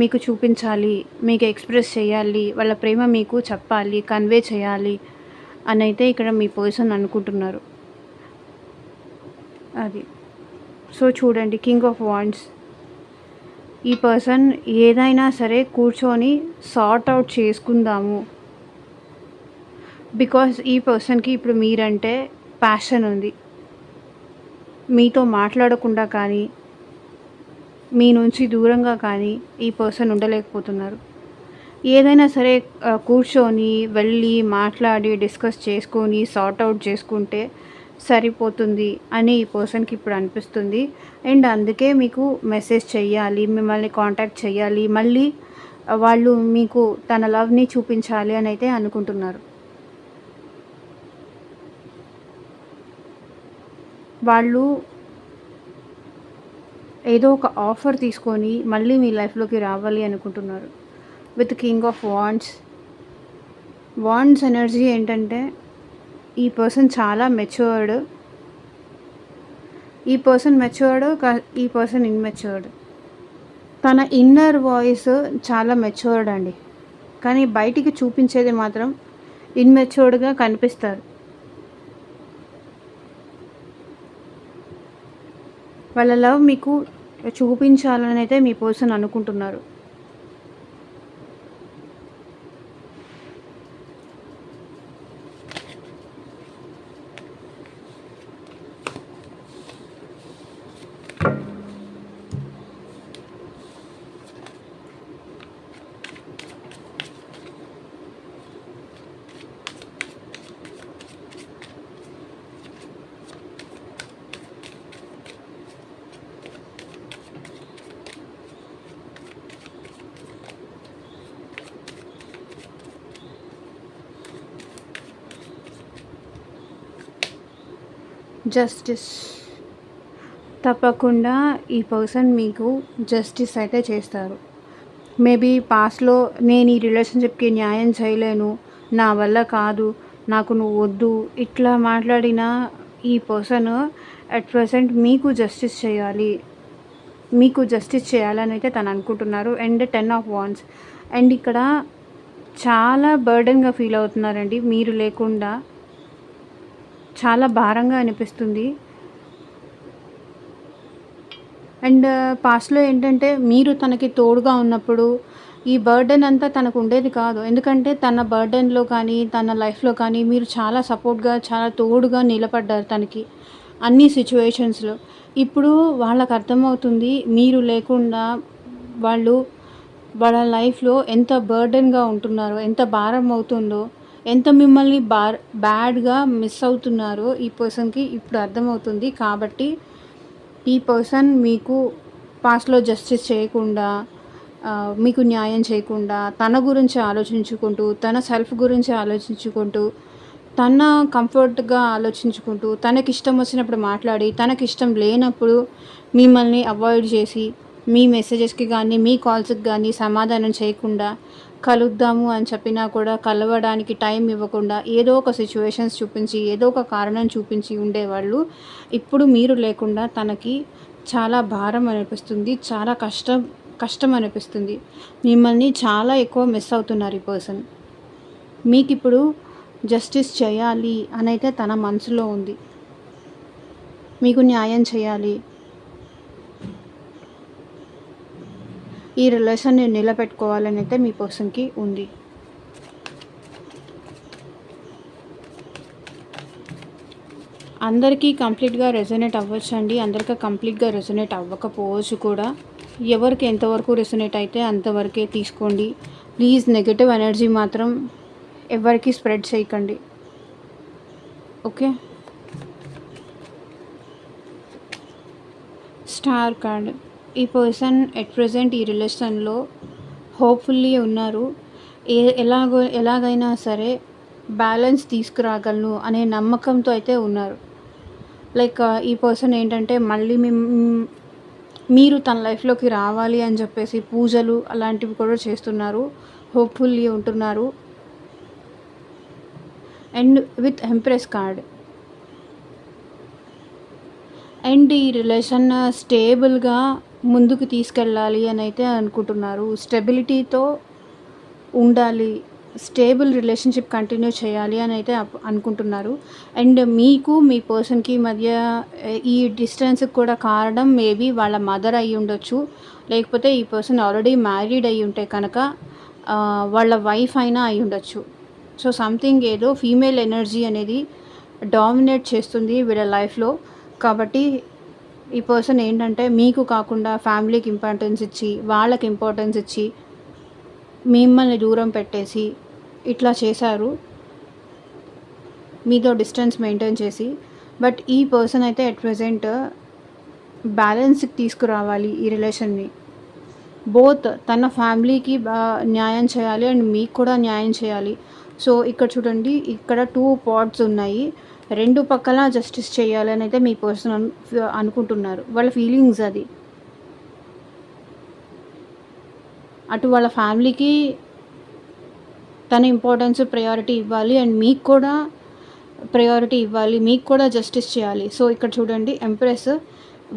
మీకు చూపించాలి, మీకు ఎక్స్ప్రెస్ చేయాలి, వాళ్ళ ప్రేమ మీకు చెప్పాలి, కన్వే చేయాలి అని అయితే ఇక్కడ మీ పర్సన్ అనుకుంటున్నారు. అది. సో చూడండి, కింగ్ ఆఫ్ వాండ్స్. ఈ పర్సన్ ఏదైనా సరే కూర్చొని సార్ట్ అవుట్ చేసుకుందాము, బికాస్ ఈ పర్సన్కి ఇప్పుడు మీరంటే ప్యాషన్ ఉంది. మీతో మాట్లాడకుండా కానీ, మీ నుంచి దూరంగా కానీ ఈ పర్సన్ ఉండలేకపోతున్నారు. ఏదైనా సరే కూర్చొని వెళ్ళి మాట్లాడి డిస్కస్ చేసుకొని సార్ట్ అవుట్ చేసుకుంటే సరిపోతుంది అని ఈ పర్సన్కి ఇప్పుడు అనిపిస్తుంది. అండ్ అందుకే మీకు మెసేజ్ చెయ్యాలి, మిమ్మల్ని కాంటాక్ట్ చేయాలి, మళ్ళీ వాళ్ళు మీకు తన లవ్ని చూపించాలి అని అయితే అనుకుంటున్నారు. వాళ్ళు ఏదో ఒక ఆఫర్ తీసుకొని మళ్ళీ మీ లైఫ్‌లోకి రావాలి అనుకుంటున్నారు. With king of wands. Wands energy ఏంటంటే ఈ పర్సన్ చాలా మెచ్యూర్డ్. ఈ పర్సన్ మెచ్యూర్డ్. ఈ పర్సన్ ఇమ్మెచ్యూర్డ్. తన ఇన్నర్ వాయిస్ చాలా మెచ్యూర్డ్ అండి. కానీ బయటికి చూపించేది మాత్రం ఇమ్మెచ్యూర్డ్‌గా కనిపిస్తారు. వాళ్ళ లవ్ మీకు చూపించాలనైతే మీ పర్సన్ అనుకుంటున్నారు. జస్టిస్. తప్పకుండా ఈ పర్సన్ మీకు జస్టిస్ అయితే చేస్తారు. మేబీ పాస్ట్‌లో నేను ఈ రిలేషన్‌షిప్‌కి న్యాయం చేయలేను, నా వల్ల కాదు, నాకు నువ్వు వద్దు, ఇట్లా మాట్లాడిన ఈ పర్సన్ అట్ ప్రెజెంట్ మీకు జస్టిస్ చేయాలి. మీకు జస్టిస్ చేయాలని అయితే తను అనుకుంటున్నారు. And 10 of wands. అండ్ ఇక్కడ చాలా బర్డెన్‌గా ఫీల్ అవుతున్నారండి. మీరు లేకుండా చాలా భారంగా అనిపిస్తుంది. అండ్ పాస్ట్‌లో ఏంటంటే మీరు తనకి తోడుగా ఉన్నప్పుడు ఈ బర్డెన్ అంతా తనకు ఉండేది కాదు. ఎందుకంటే తన బర్డెన్‌లో కానీ, తన లైఫ్‌లో కానీ మీరు చాలా సపోర్ట్‌గా, చాలా తోడుగా నిలబడ్డారు తనకి అన్ని సిట్యుయేషన్స్‌లో. ఇప్పుడు వాళ్ళకి అర్థమవుతుంది మీరు లేకుండా వాళ్ళు వాళ్ళ లైఫ్‌లో ఎంత బర్డెన్‌గా ఉంటున్నారో, ఎంత భారం అవుతుందో, ఎంత మిమ్మల్ని బ్యాడ్‌గా మిస్ అవుతున్నారో ఈ పర్సన్‌కి ఇప్పుడు అర్థమవుతుంది. కాబట్టి ఈ పర్సన్ మీకు పాస్ట్‌లో జస్టిస్ చేయకుండా, మీకు న్యాయం చేయకుండా, తన గురించి ఆలోచించుకుంటూ, తన సెల్ఫ్ గురించి ఆలోచించుకుంటూ, తన కంఫర్ట్‌గా ఆలోచించుకుంటూ, తనకిష్టం వచ్చినప్పుడు మాట్లాడి, తనకిష్టం లేనప్పుడు మిమ్మల్ని అవాయిడ్ చేసి, మీ మెసేజెస్‌కి కానీ, మీ కాల్స్‌కి కానీ సమాధానం చేయకుండా, కలుద్దాము అని చెప్పినా కూడా కలవడానికి టైం ఇవ్వకుండా, ఏదో ఒక సిట్యుయేషన్స్ చూపించి, ఏదో ఒక కారణం చూపించి ఉండేవాళ్ళు. ఇప్పుడు మీరు లేకుండా తనకి చాలా భారం అనిపిస్తుంది. చాలా కష్టం అనిపిస్తుంది. మిమ్మల్ని చాలా ఎక్కువ మిస్ అవుతున్నారు ఈ పర్సన్. మీకిప్పుడు జస్టిస్ చేయాలి అనైతే తన మనసులో ఉంది. మీకు న్యాయం చేయాలి. ఈ రిలేషన్‌ని నిలబెట్టుకోవాలని అయితే మీ పర్సన్‌కి ఉంది. అందరికీ కంప్లీట్‌గా రెజొనేట్ అవ్వచ్చండి. అందరికీ కంప్లీట్‌గా రెజొనేట్ అవ్వకపోవచ్చు కూడా. ఎవరికి ఎంతవరకు రెసొనేట్ అయితే అంతవరకే తీసుకోండి. ప్లీజ్ నెగెటివ్ ఎనర్జీ మాత్రం ఎవరికి స్ప్రెడ్ చేయకండి. ఓకే. Star card. ఈ పర్సన్ ఎట్ ప్రెజెంట్ ఈ రిలేషన్‌లో హోప్‌ఫుల్లీ ఉన్నారు. ఎలాగైనా సరే బ్యాలెన్స్ తీసుకురాగలను అనే నమ్మకంతో అయితే ఉన్నారు. లైక్ ఈ పర్సన్ ఏంటంటే మళ్ళీ మీరు తన లైఫ్‌లోకి రావాలి అని చెప్పేసి పూజలు అలాంటివి కూడా చేస్తున్నారు. హోప్‌ఫుల్లీ ఉంటున్నారు. And with empress card. And ఈ రిలేషన్ స్టేబుల్‌గా ముందుకు తీసుకెళ్ళాలి అని అయితే అనుకుంటున్నారు. స్టెబిలిటీతో ఉండాలి. స్టేబుల్ రిలేషన్‌షిప్ కంటిన్యూ చేయాలి అని అయితే అనుకుంటున్నారు. అండ్ మీకు మీ పర్సన్‌కి మధ్య ఈ డిస్టెన్స్‌కి కూడా కారణం మేబీ వాళ్ళ మదర్ అయ్యి ఉండొచ్చు. లేకపోతే ఈ పర్సన్ ఆల్రెడీ మ్యారీడ్ అయ్యి ఉంటే కనుక వాళ్ళ వైఫ్ అయినా అయ్యి ఉండొచ్చు. సో సంథింగ్ ఏదో ఫీమేల్ ఎనర్జీ అనేది డామినేట్ చేస్తుంది వీళ్ళ లైఫ్‌లో. కాబట్టి ఈ పర్సన్ ఏంటంటే మీకు కాకుండా ఫ్యామిలీకి ఇంపార్టెన్స్ ఇచ్చి, వాళ్ళకి ఇంపార్టెన్స్ ఇచ్చి, మిమ్మల్ని దూరం పెట్టేసి ఇట్లా చేశారు. మీతో డిస్టెన్స్ మెయింటైన్ చేసి. బట్ ఈ పర్సన్ అయితే అట్ ప్రెజెంట్ బ్యాలెన్స్‌కి తీసుకురావాలి ఈ రిలేషన్ని. బోత్ తన ఫ్యామిలీకి న్యాయం చేయాలి అండ్ మీకు కూడా న్యాయం చేయాలి. సో ఇక్కడ చూడండి, ఇక్కడ 2 పార్ట్స్ ఉన్నాయి. 2 పక్కల జస్టిస్ చేయాలని అయితే మీ పర్సన్ అనుకుంటున్నారు. వాళ్ళ ఫీలింగ్స్ అది. అటు వాళ్ళ ఫ్యామిలీకి తన ఇంపార్టెన్స్, ప్రయారిటీ ఇవ్వాలి అండ్ మీకు కూడా ప్రయారిటీ ఇవ్వాలి. మీకు కూడా జస్టిస్ చేయాలి. సో, ఇక్కడ చూడండి ఎంప్రెస్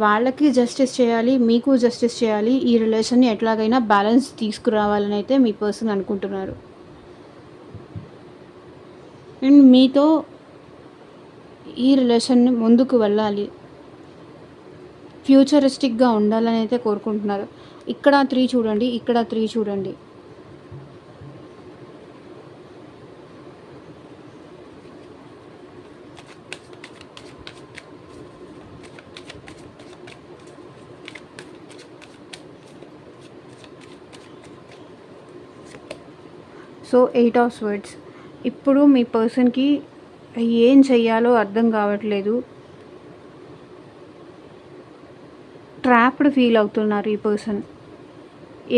వాళ్ళకి జస్టిస్ చేయాలి. మీకు జస్టిస్ చేయాలి. ఈ రిలేషన్‌ని ఎట్లాగైనా బ్యాలెన్స్ తీసుకురావాలని అయితే మీ పర్సన్ అనుకుంటున్నారు. అండ్ మీతో ఈ రిలేషన్‌ని ముందుకు వెళ్ళాలి. ఫ్యూచరిస్టిక్‌గా ఉండాలని అయితే కోరుకుంటున్నారు. ఇక్కడ 3 చూడండి. ఇక్కడ 3 చూడండి. So 8 of swords. ఇప్పుడు మీ పర్సన్‌కి ఏం చెయ్యాలో అర్థం కావట్లేదు. ట్రాప్డ్ ఫీల్ అవుతున్నారు ఈ పర్సన్.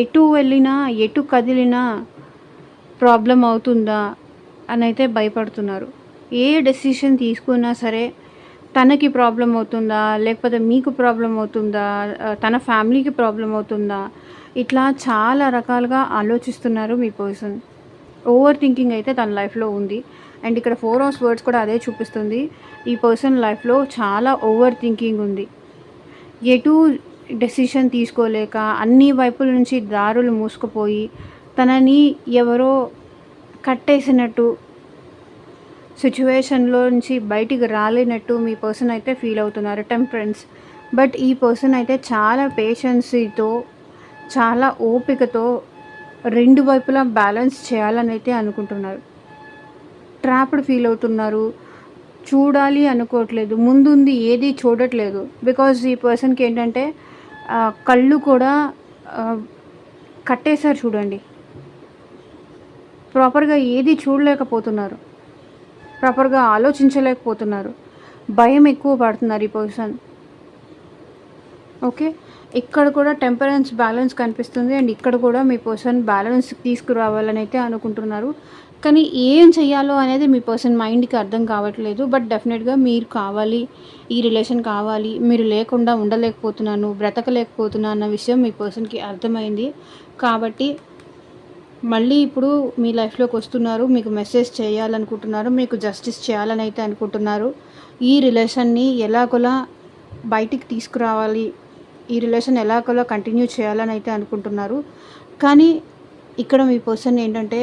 ఎటు వెళ్ళినా, ఎటు కదిలినా ప్రాబ్లం అవుతుందా అని అయితే భయపడుతున్నారు. ఏ డెసిషన్ తీసుకున్నా సరే తనకి ప్రాబ్లం అవుతుందా, లేకపోతే మీకు ప్రాబ్లం అవుతుందా, తన ఫ్యామిలీకి ప్రాబ్లం అవుతుందా, ఇట్లా చాలా రకాలుగా ఆలోచిస్తున్నారు మీ పర్సన్. ఓవర్ థింకింగ్ అయితే తన లైఫ్లో ఉంది. అండ్ ఇక్కడ 4 ఆఫ్ స్వర్డ్స్ కూడా అదే చూపిస్తుంది. ఈ పర్సన్ లైఫ్లో చాలా ఓవర్ థింకింగ్ ఉంది. ఎటు డెసిషన్ తీసుకోలేక అన్ని వైపుల నుంచి దారులు మూసుకుపోయి తనని ఎవరో కట్టేసినట్టు, సిచ్యువేషన్లో నుంచి బయటికి రాలేనట్టు మీ పర్సన్ అయితే ఫీల్ అవుతున్నారు. టెంపరెన్స్. బట్ ఈ పర్సన్ అయితే చాలా పేషెన్సీతో, చాలా ఓపికతో 2 వైపులా బ్యాలెన్స్ చేయాలని అయితే అనుకుంటున్నారు. ట్రాప్డ్ ఫీల్ అవుతున్నారు. చూడాలి అనుకోవట్లేదు. ముందుంది ఏది చూడట్లేదు. బికాజ్ ఈ పర్సన్‌కి ఏంటంటే కళ్ళు కూడా కట్టేశారు చూడండి. ప్రాపర్‌గా ఏది చూడలేకపోతున్నారు. ప్రాపర్‌గా ఆలోచించలేకపోతున్నారు. భయం ఎక్కువ పడుతున్నారు ఈ పర్సన్. ఓకే. ఇక్కడ కూడా టెంపరెన్స్, బ్యాలెన్స్ కనిపిస్తుంది. అండ్ ఇక్కడ కూడా మీ పర్సన్ బ్యాలెన్స్ తీసుకురావాలని అయితే అనుకుంటున్నారు. కానీ ఏం చెయ్యాలో అనేది మీ పర్సన్ మైండ్‌కి అర్థం కావట్లేదు. బట్ డెఫినెట్‌గా మీరు కావాలి, ఈ రిలేషన్ కావాలి, మీరు లేకుండా ఉండలేకపోతున్నాను, బ్రతకలేకపోతున్నా అన్న విషయం మీ పర్సన్‌కి అర్థమైంది. కాబట్టి మళ్ళీ ఇప్పుడు మీ లైఫ్‌లోకి వస్తున్నారు. మీకు మెసేజ్ చేయాలనుకుంటున్నారు. మీకు జస్టిస్ చేయాలని అయితే అనుకుంటున్నారు. ఈ రిలేషన్‌ని ఎలాగోలా బయటికి తీసుకురావాలి, ఈ రిలేషన్ ఎలాగోలా కంటిన్యూ చేయాలని అయితే అనుకుంటున్నారు. కానీ ఇక్కడ మీ పర్సన్ ఏంటంటే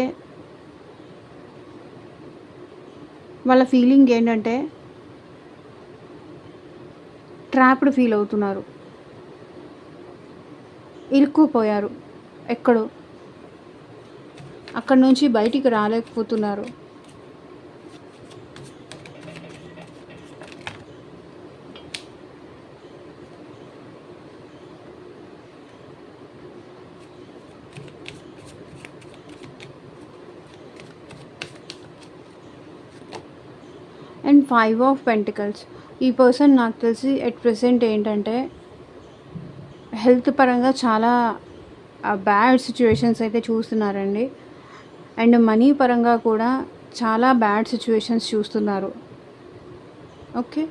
వాళ్ళ ఫీలింగ్ ఏంటంటే ట్రాప్డ్ ఫీల్ అవుతున్నారు. ఇరుక్కుపోయారు ఎక్కడో. అక్కడి నుంచి బయటికి రాలేకపోతున్నారు. And 5 of pentacles. ఈ పర్సన్ నాకు తెలిసి ఎట్ ప్రెసెంట్ ఏంటంటే హెల్త్ పరంగా చాలా బ్యాడ్ సిచ్యువేషన్స్ అయితే చూస్తున్నారండి. అండ్ మనీ పరంగా కూడా చాలా బ్యాడ్ సిచ్యువేషన్స్ చూస్తున్నారు. ఓకే.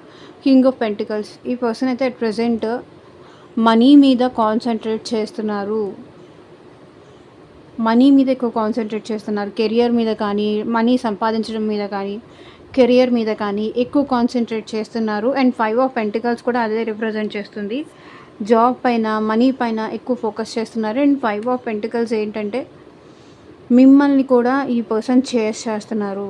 King of pentacles. ఈ పర్సన్ అయితే అట్ ప్రెసెంట్ మనీ మీద కాన్సన్ట్రేట్ చేస్తున్నారు. మనీ మీద ఎక్కువ కాన్సన్ట్రేట్ చేస్తున్నారు. కెరియర్ మీద కానీ, మనీ సంపాదించడం మీద కానీ, కెరియర్ మీద కానీ ఎక్కువ కాన్సన్ట్రేట్ చేస్తున్నారు. అండ్ 5 ఆఫ్ పెంటికల్స్ కూడా అదే రిప్రజెంట్ చేస్తుంది. జాబ్ పైన, మనీ పైన ఎక్కువ ఫోకస్ చేస్తున్నారు. అండ్ 5 ఆఫ్ పెంటికల్స్ ఏంటంటే మిమ్మల్ని కూడా ఈ పర్సన్ చేస్తున్నారు.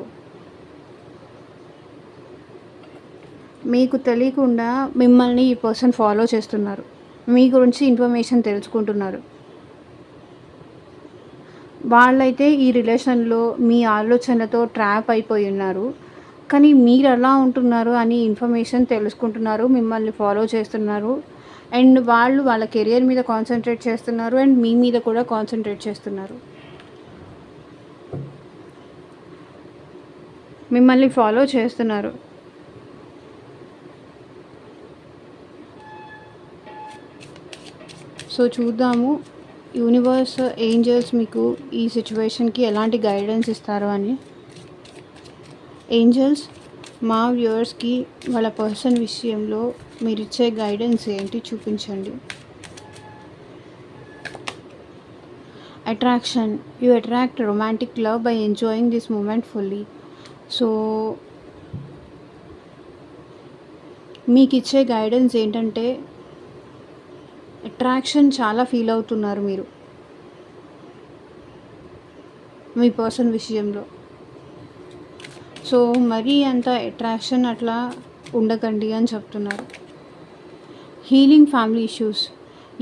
మీకు తెలియకుండా మిమ్మల్ని ఈ పర్సన్ ఫాలో చేస్తున్నారు. మీ గురించి ఇన్ఫర్మేషన్ తెలుసుకుంటున్నారు. వాళ్ళైతే ఈ రిలేషన్లో మీ ఆలోచనతో ట్రాప్ అయిపోయి ఉన్నారు. కానీ మీరు ఎలా ఉంటున్నారు అని ఇన్ఫర్మేషన్ తెలుసుకుంటున్నారు. మిమ్మల్ని ఫాలో చేస్తున్నారు. అండ్ వాళ్ళు వాళ్ళ కెరియర్ మీద కాన్సన్ట్రేట్ చేస్తున్నారు. అండ్ మీ మీద కూడా కాన్సన్ట్రేట్ చేస్తున్నారు. మిమ్మల్ని ఫాలో చేస్తున్నారు. సో చూద్దాము యూనివర్స్, ఏంజల్స్ మీకు ఈ సిచ్యువేషన్కి ఎలాంటి గైడెన్స్ ఇస్తారు అని. ఏంజల్స్, మా వ్యూవర్స్కి వాళ్ళ పర్సన్ విషయంలో మీరు ఇచ్చే గైడెన్స్ ఏంటి చూపించండి. Attraction, you attract romantic love by enjoying this moment fully. So మీకు ఇచ్చే గైడెన్స్ ఏంటంటే అట్రాక్షన్ చాలా ఫీల్ అవుతున్నారు మీరు మీ పర్సన్ విషయంలో. సో మరీ అంత అట్రాక్షన్ అట్లా ఉండకండి అని చెప్తున్నారు. Healing family issues,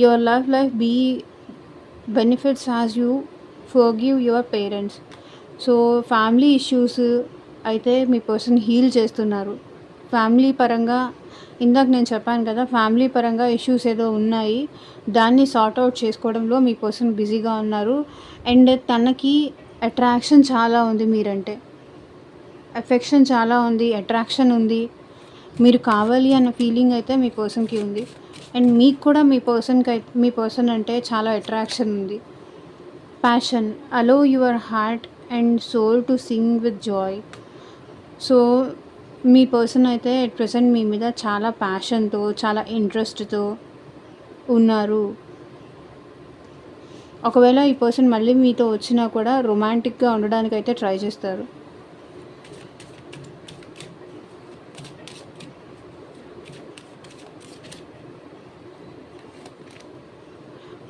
your love life be benefits as you forgive your parents. So family issues అయితే మీ పర్సన్ హీల్ చేస్తున్నారు. ఫ్యామిలీ పరంగా ఇందాక నేను చెప్పాను కదా, ఫ్యామిలీ పరంగా ఇష్యూస్ ఏదో ఉన్నాయి, దాన్ని సార్ట్ అవుట్ చేసుకోవడంలో మీ పర్సన్ బిజీగా ఉన్నారు. అండ్ తనకి అట్రాక్షన్ చాలా ఉంది మీరంటే, ఎఫెక్షన్ చాలా ఉంది, అట్రాక్షన్ ఉంది, మీరు కావాలి అన్న ఫీలింగ్ అయితే మీ పర్సన్కి ఉంది. అండ్ మీకు కూడా మీ పర్సన్ అంటే చాలా అట్రాక్షన్ ఉంది. Passion, allow your heart and soul to sing with joy. So మీ పర్సన్ అయితే ఎట్ ప్రెసెంట్ మీ మీద చాలా ప్యాషన్తో, చాలా ఇంట్రెస్ట్తో ఉన్నారు. ఒకవేళ ఈ పర్సన్ మళ్ళీ మీతో వచ్చినా కూడా రొమాంటిక్గా ఉండడానికి అయితే ట్రై చేస్తారు.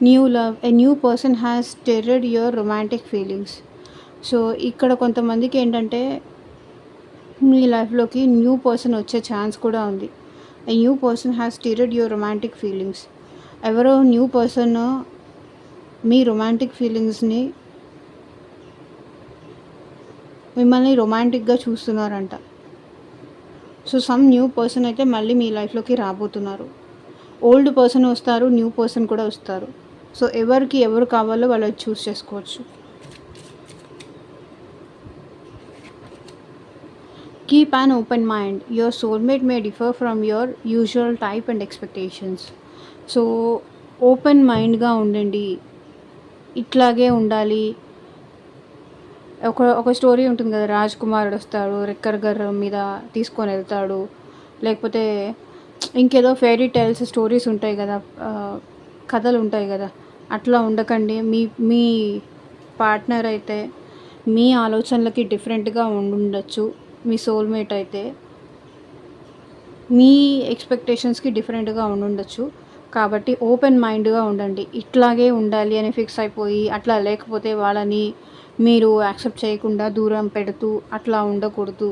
New love, a new person has stirred your romantic feelings. So ఇక్కడ కొంతమందికి ఏంటంటే మీ లైఫ్లోకి న్యూ పర్సన్ వచ్చే ఛాన్స్ కూడా ఉంది. A new person has stirred your romantic feelings. ఎవరో న్యూ పర్సన్ మీ రొమాంటిక్ ఫీలింగ్స్ని, మిమ్మల్ని రొమాంటిక్గా చూస్తున్నారంట. సో సమ్ న్యూ పర్సన్ అయితే మళ్ళీ మీ లైఫ్లోకి రాబోతున్నారు. ఓల్డ్ పర్సన్ వస్తారు, న్యూ పర్సన్ కూడా వస్తారు. సో ఎవరికి ఎవరు కావాలో వాళ్ళు చూస్ చేసుకోవచ్చు. Keep an open mind, your soulmate may differ from your usual type and expectations. So open మైండ్గా ఉండండి, ఇట్లాగే ఉండాలి. ఒక స్టోరీ ఉంటుంది కదా, రాజ్ కుమారుడు వస్తాడు, రెక్కర్ గర్రం మీద తీసుకొని వెళ్తాడు, లేకపోతే ఇంకేదో ఫెయిరీ టైల్స్ స్టోరీస్ ఉంటాయి కదా, కథలు ఉంటాయి కదా, అట్లా ఉండకండి. మీ పార్ట్నర్ అయితే మీ ఆలోచనలకి డిఫరెంట్గా ఉండొచ్చు. మీ సోల్మేట్ అయితే మీ ఎక్స్పెక్టేషన్స్కి డిఫరెంట్గా ఉండొచ్చు. కాబట్టి ఓపెన్ మైండ్గా ఉండండి. ఇట్లాగే ఉండాలి అని ఫిక్స్ అయిపోయి అట్లా లేకపోతే వాళ్ళని మీరు యాక్సెప్ట్ చేయకుండా దూరం పెడుతూ అట్లా ఉండకూడదు.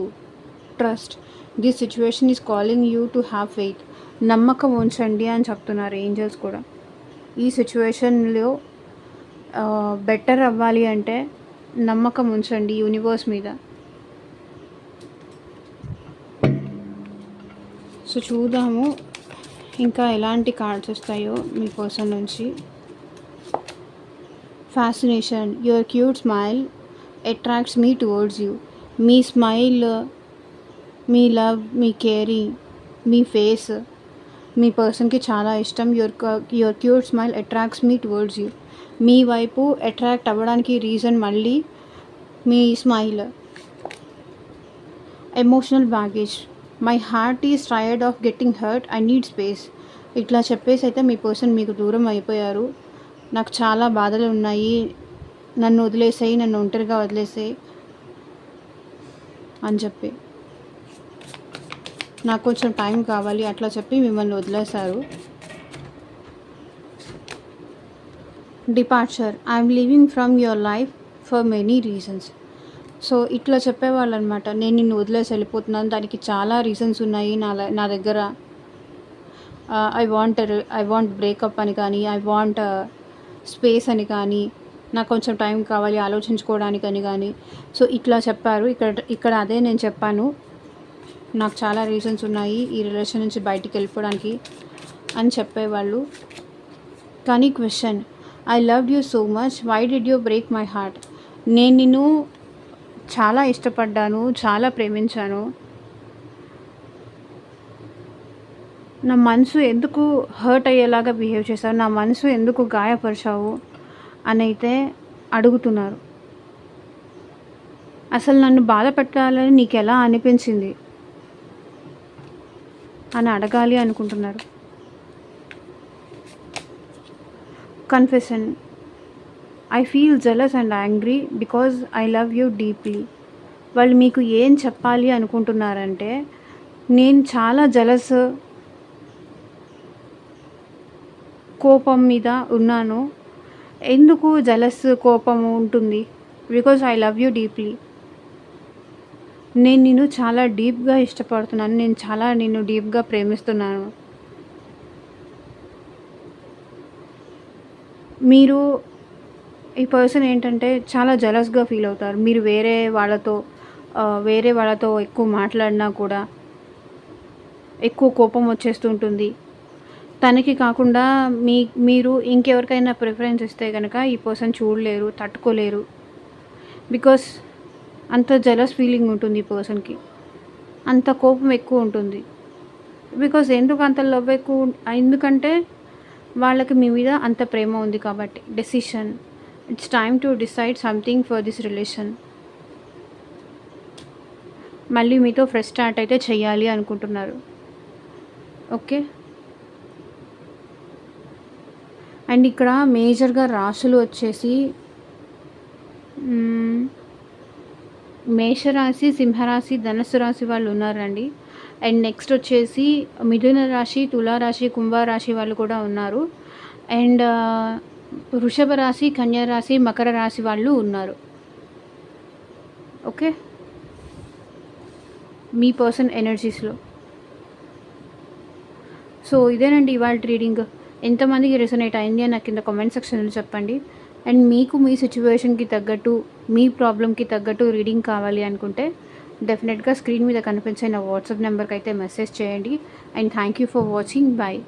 Trust, this situation is calling you to have faith. నమ్మకం ఉంచండి అని చెప్తున్నారు ఏంజల్స్ కూడా. ఈ సిచ్యువేషన్లో బెటర్ అవ్వాలి అంటే నమ్మకం ఉంచండి యూనివర్స్ మీద. సో చూద్దాము ఇంకా ఎలాంటి కార్డ్స్ వస్తాయో మీ పర్సన్ నుంచి. Fascination, your cute smile attracts me towards you. మీ స్మైల్, మీ లవ్, మీ కేరింగ్, మీ ఫేస్ మీ పర్సన్కి చాలా ఇష్టం. Your cute smile attracts me towards you. మీ వైపు అట్రాక్ట్ అవ్వడానికి రీజన్ మళ్ళీ మీ smile. Emotional baggage, my heart is tired of getting hurt, I need space. ఇట్లా చెప్పేసి అయితే మీ పర్సన్ మీకు దూరం అయిపోయారు. నాకు చాలా బాధలు ఉన్నాయి, నన్ను వదిలేసాయి, నన్ను ఒంటరిగా వదిలేసాయి అని చెప్పి, నాకు కొంచెం టైం కావాలి అట్లా చెప్పి మిమ్మల్ని వదిలేశారు. Departure, I'm living from your life for many reasons. So ఇట్లా చెప్పేవాళ్ళు అనమాట, నేను నిన్ను వదిలేసి వెళ్ళిపోతున్నాను, దానికి చాలా రీజన్స్ ఉన్నాయి నా దగ్గర. ఐ వాంట్ బ్రేకప్ అని కానీ, ఐ వాంట్ స్పేస్ అని కానీ, నాకు కొంచెం టైం కావాలి ఆలోచించుకోవడానికని కానీ. సో ఇట్లా చెప్పారు. ఇక్కడ అదే నేను చెప్పాను, నాకు చాలా రీజన్స్ ఉన్నాయి ఈ రిలేషన్ నుంచి బయటికి వెళ్ళిపోవడానికి అని చెప్పేవాళ్ళు. కానీ question, I loved you so much, why did you break my heart. నేను నిన్ను చాలా ఇష్టపడ్డాను, చాలా ప్రేమించాను, నా మనసు ఎందుకు హర్ట్ అయ్యేలాగా బిహేవ్ చేశావు, నా మనసు ఎందుకు గాయపరిచావు అని అయితే అడుగుతున్నారు. అసలు నన్ను బాధ పెట్టాలని నీకు ఎలా అనిపించింది అని అడగాలి అనుకుంటున్నారు. Confession, I feel jealous and angry because I love you deeply. వాళ్ళు మీకు ఏం చెప్పాలి అనుకుంటున్నారంటే, నేను చాలా జెలస్, కోపం మీద ఉన్నాను. ఎందుకు జెలస్, కోపము ఉంటుంది? Because I love you deeply. నేను నిన్ను చాలా డీప్గా ఇష్టపడుతున్నాను, నేను చాలా నిన్ను డీప్గా ప్రేమిస్తున్నాను. మీరు ఈ పర్సన్ ఏంటంటే చాలా జెలస్గా ఫీల్ అవుతారు. మీరు వేరే వాళ్ళతో ఎక్కువ మాట్లాడినా కూడా ఎక్కువ కోపం వచ్చేస్తుంటుంది. తనకి కాకుండా మీరు ఇంకెవరికైనా ప్రిఫరెన్స్ ఇస్తే కనుక ఈ పర్సన్ చూడలేరు, తట్టుకోలేరు. బికాస్ అంత జెలస్ ఫీలింగ్ ఉంటుంది ఈ పర్సన్కి, అంత కోపం ఎక్కువ ఉంటుంది. బికాస్ ఎందుకు అంత లవ్ ఎక్కువ? ఎందుకంటే వాళ్ళకి మీ మీద అంత ప్రేమ ఉంది కాబట్టి. Decision, it's time to decide something for this relation. మళ్ళీ మీతో ఫ్రెష్ స్టార్ట్ అయితే చెయ్యాలి అనుకుంటున్నారు. ఓకే. అండ్ ఇక్కడ మేజర్గా రాశులు వచ్చేసి మేషరాశి, సింహరాశి, ధనుసు రాశి వాళ్ళు ఉన్నారండి. అండ్ నెక్స్ట్ వచ్చేసి మిథున రాశి, తులారాశి, కుంభరాశి వాళ్ళు కూడా ఉన్నారు. అండ్ వృషభ రాశి, కన్యా రాశి, మకర రాశి వాళ్ళు ఉన్నారు. ఓకే, మీ పర్సన్ ఎనర్జీస్లో. సో ఇదేనండి ఇవాళ రీడింగ్. ఎంతమందికి రెసొనేట్ అయింది అని నాకు కింద కామెంట్ సెక్షన్లో చెప్పండి. అండ్ మీకు మీ సిచ్యువేషన్కి తగ్గట్టు, మీ ప్రాబ్లమ్కి తగ్గట్టు రీడింగ్ కావాలి అనుకుంటే డెఫినెట్గా స్క్రీన్ మీద కనిపించే నా వాట్సాప్ నెంబర్కి అయితే మెసేజ్ చేయండి. And thank you for watching. Bye.